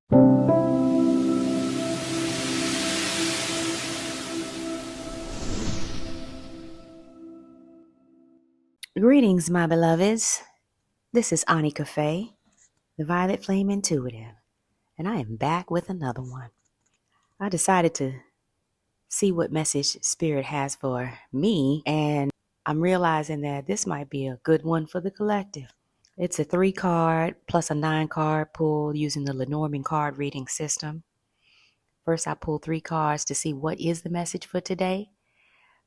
Greetings, my beloveds. This is Ani Cafe, the Violet Flame Intuitive, and I am back with another one. I decided to see what message Spirit has for me, and I'm realizing that this might be a good one for the collective. It's a 3-card plus a 9-card pull using the Lenormand card reading system. First, I pull 3 cards to see what is the message for today.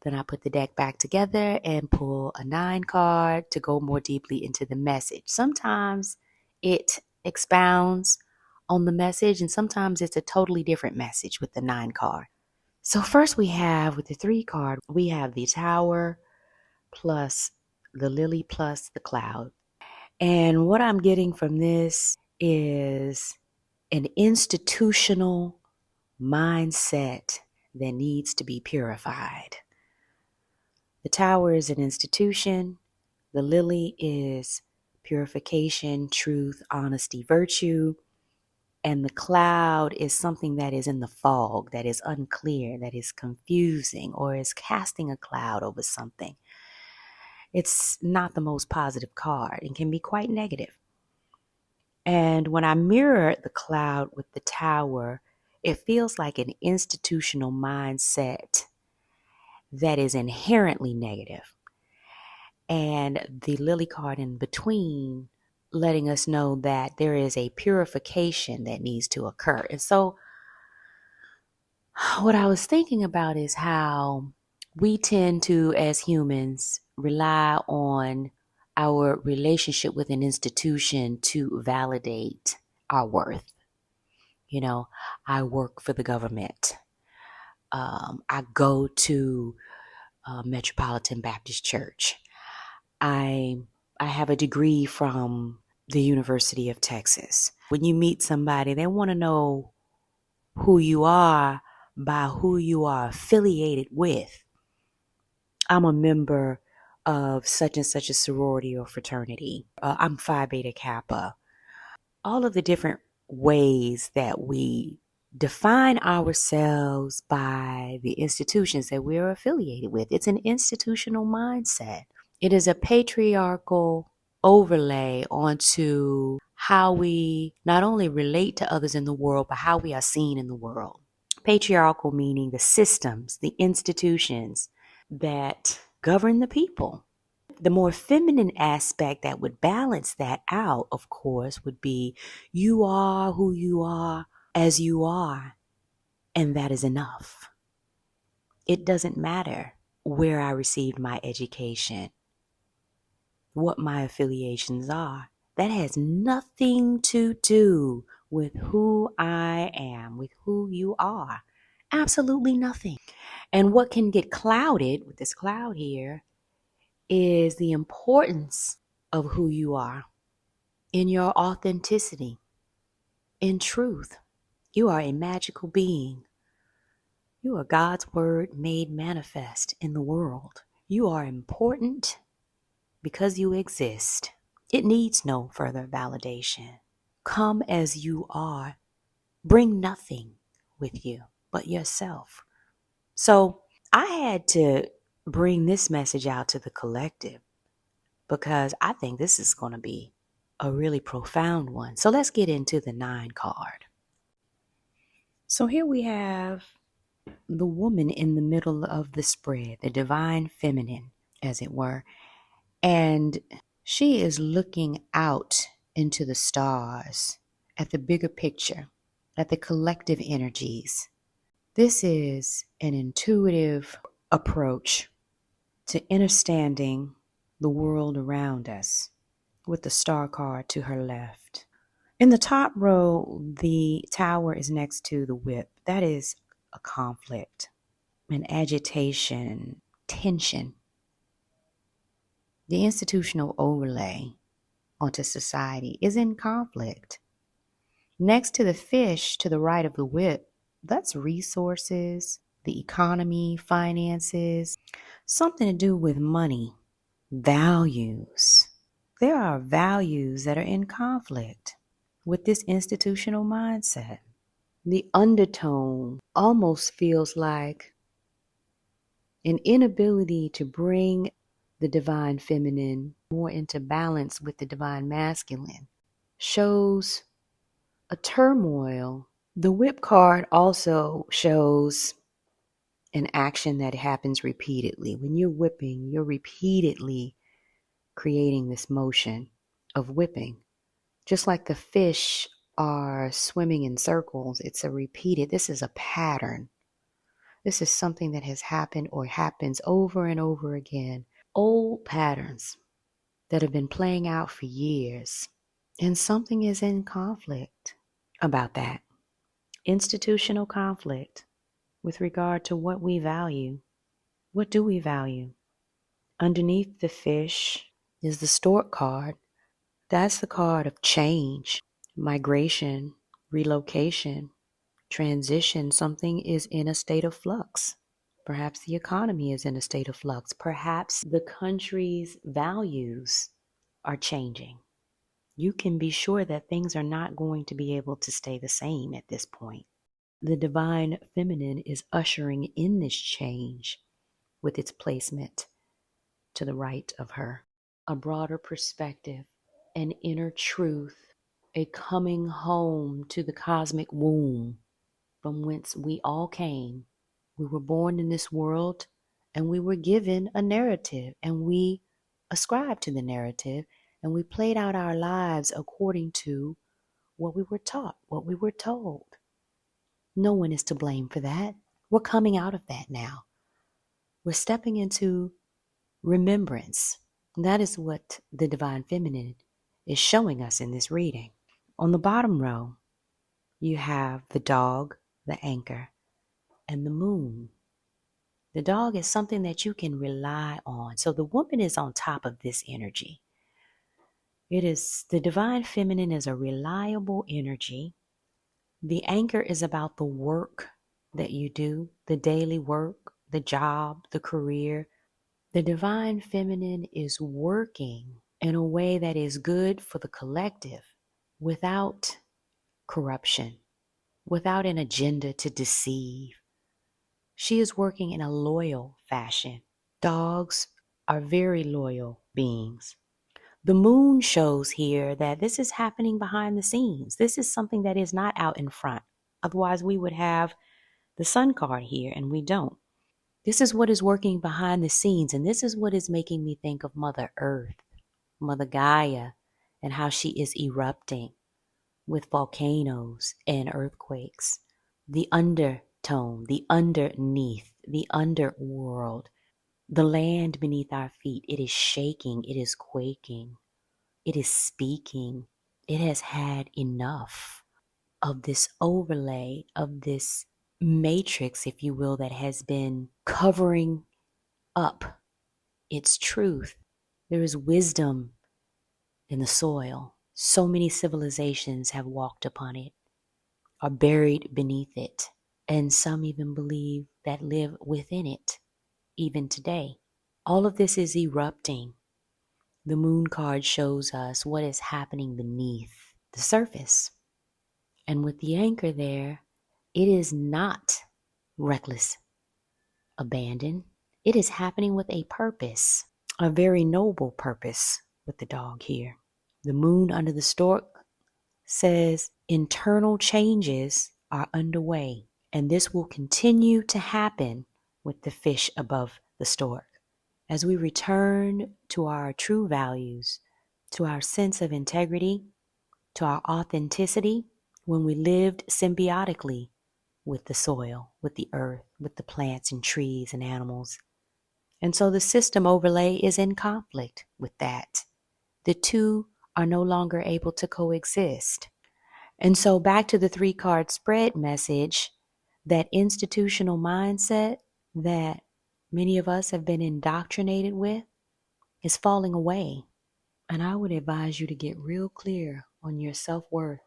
Then I put the deck back together and pull a 9 card to go more deeply into the message. Sometimes it expounds on the message, and sometimes it's a totally different message with the 9 card. So first we have, with the 3 card, we have the Tower plus the Lily plus the Cloud. And what I'm getting from this is an institutional mindset that needs to be purified. The Tower is an institution. The Lily is purification, truth, honesty, virtue. And the Cloud is something that is in the fog, that is unclear, that is confusing, or is casting a cloud over something. It's not the most positive card and can be quite negative. And when I mirror the Cloud with the Tower, it feels like an institutional mindset that is inherently negative. And the Lily card in between letting us know that there is a purification that needs to occur. And so what I was thinking about is how we tend to, as humans, rely on our relationship with an institution to validate our worth. You know, I work for the government. I go to Metropolitan Baptist Church. I have a degree from the University of Texas. When you meet somebody, they want to know who you are by who you are affiliated with. I'm a member of such and such a sorority or fraternity. I'm Phi Beta Kappa. All of the different ways that we define ourselves by the institutions that we're affiliated with. It's an institutional mindset. It is a patriarchal overlay onto how we not only relate to others in the world, but how we are seen in the world. Patriarchal meaning the systems, the institutions that govern the people. The more feminine aspect that would balance that out, of course, would be you are who you are as you are, and that is enough. It doesn't matter where I received my education, what my affiliations are. That has nothing to do with who I am, with who you are. Absolutely nothing. And what can get clouded with this cloud here is the importance of who you are in your authenticity, in truth. You are a magical being. You are God's word made manifest in the world. You are important because you exist. It needs no further validation. Come as you are. Bring nothing with you but yourself. So I had to bring this message out to the collective because I think this is going to be a really profound one. So let's get into the 9 card. So here we have the woman in the middle of the spread, the divine feminine, as it were. And she is looking out into the stars, at the bigger picture, at the collective energies. This is an intuitive approach to understanding the world around us, with the star card to her left. In the top row, the Tower is next to the Whip. That is a conflict, an agitation, tension. The institutional overlay onto society is in conflict. Next to the Fish, to the right of the Whip, that's resources, the economy, finances, something to do with money, values. There are values that are in conflict. with this institutional mindset. The undertone almost feels like an inability to bring the divine feminine more into balance with the divine masculine. Shows a turmoil. The whip card also shows an action that happens repeatedly. When you're whipping, you're repeatedly creating this motion of whipping. Just like the fish are swimming in circles, it's a repeated, this is a pattern. This is something that has happened or happens over and over again. Old patterns that have been playing out for years. And something is in conflict about that. Institutional conflict with regard to what we value. What do we value? Underneath the fish is the stork card. That's the card of change, migration, relocation, transition. Something is in a state of flux. Perhaps the economy is in a state of flux. Perhaps the country's values are changing. You can be sure that things are not going to be able to stay the same at this point. The divine feminine is ushering in this change with its placement to the right of her. A broader perspective, an inner truth, a coming home to the cosmic womb from whence we all came. We were born in this world and we were given a narrative and we ascribed to the narrative and we played out our lives according to what we were taught, what we were told. No one is to blame for that. We're coming out of that now. We're stepping into remembrance. And that is what the divine feminine is showing us in this reading. On the bottom row, you have the dog, the anchor, and the moon. The dog is something that you can rely on. So the woman is on top of this energy. It is the divine feminine is a reliable energy. The anchor is about the work that you do, the daily work, the job, the career. The divine feminine is working in a way that is good for the collective without corruption, without an agenda to deceive. She is working in a loyal fashion. Dogs are very loyal beings. The moon shows here that this is happening behind the scenes. This is something that is not out in front. Otherwise, we would have the sun card here, and we don't. This is what is working behind the scenes, and this is what is making me think of Mother Earth, Mother Gaia, and how she is erupting with volcanoes and earthquakes. The undertone, the underneath, the underworld, the land beneath our feet, it is shaking, it is quaking, it is speaking. It has had enough of this overlay, of this matrix, if you will, that has been covering up its truth. There is wisdom in the soil. So many civilizations have walked upon it, are buried beneath it, and some even believe that live within it, even today. All of this is erupting. The moon card shows us what is happening beneath the surface. And with the anchor there, it is not reckless abandon. It is happening with a purpose, a very noble purpose with the dog here. The moon under the stork says internal changes are underway, and this will continue to happen with the fish above the stork. As we return to our true values, to our sense of integrity, to our authenticity, when we lived symbiotically with the soil, with the earth, with the plants and trees and animals. And so the system overlay is in conflict with that. The two are no longer able to coexist. And so back to the 3-card spread message, that institutional mindset that many of us have been indoctrinated with is falling away. And I would advise you to get real clear on your self-worth,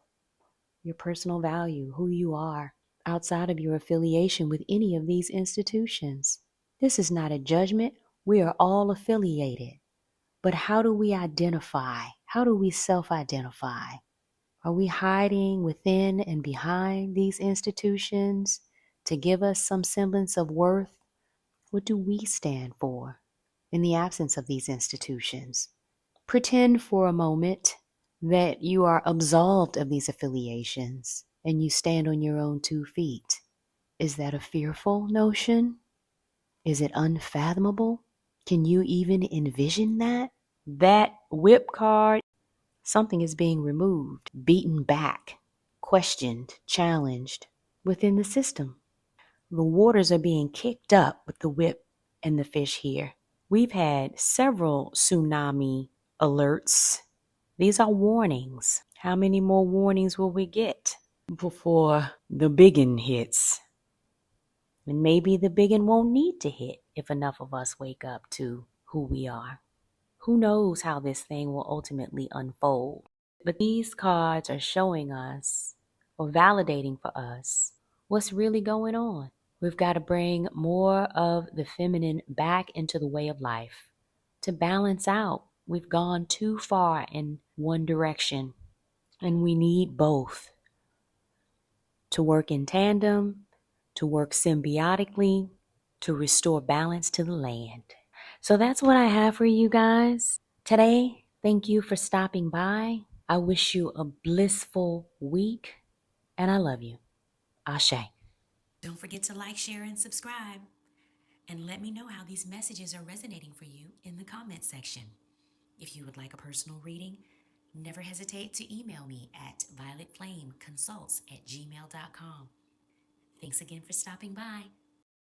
your personal value, who you are, outside of your affiliation with any of these institutions. This is not a judgment. We are all affiliated. But how do we identify? How do we self-identify? Are we hiding within and behind these institutions to give us some semblance of worth? What do we stand for in the absence of these institutions? Pretend for a moment that you are absolved of these affiliations and you stand on your own 2 feet. Is that a fearful notion? Is it unfathomable? Can you even envision that? That whip card, something is being removed, beaten back, questioned, challenged within the system. The waters are being kicked up with the whip and the fish here. We've had several tsunami alerts. These are warnings. How many more warnings will we get before the biggin hits? And maybe the biggin won't need to hit if enough of us wake up to who we are. Who knows how this thing will ultimately unfold? But these cards are showing us or validating for us what's really going on. We've got to bring more of the feminine back into the way of life to balance out. We've gone too far in one direction, and we need both to work in tandem, to work symbiotically, to restore balance to the land. So that's what I have for you guys today. Thank you for stopping by. I wish you a blissful week, and I love you. Ashe. Don't forget to like, share, and subscribe. And let me know how these messages are resonating for you in the comment section. If you would like a personal reading, never hesitate to email me at violetflameconsults@gmail.com. Thanks again for stopping by.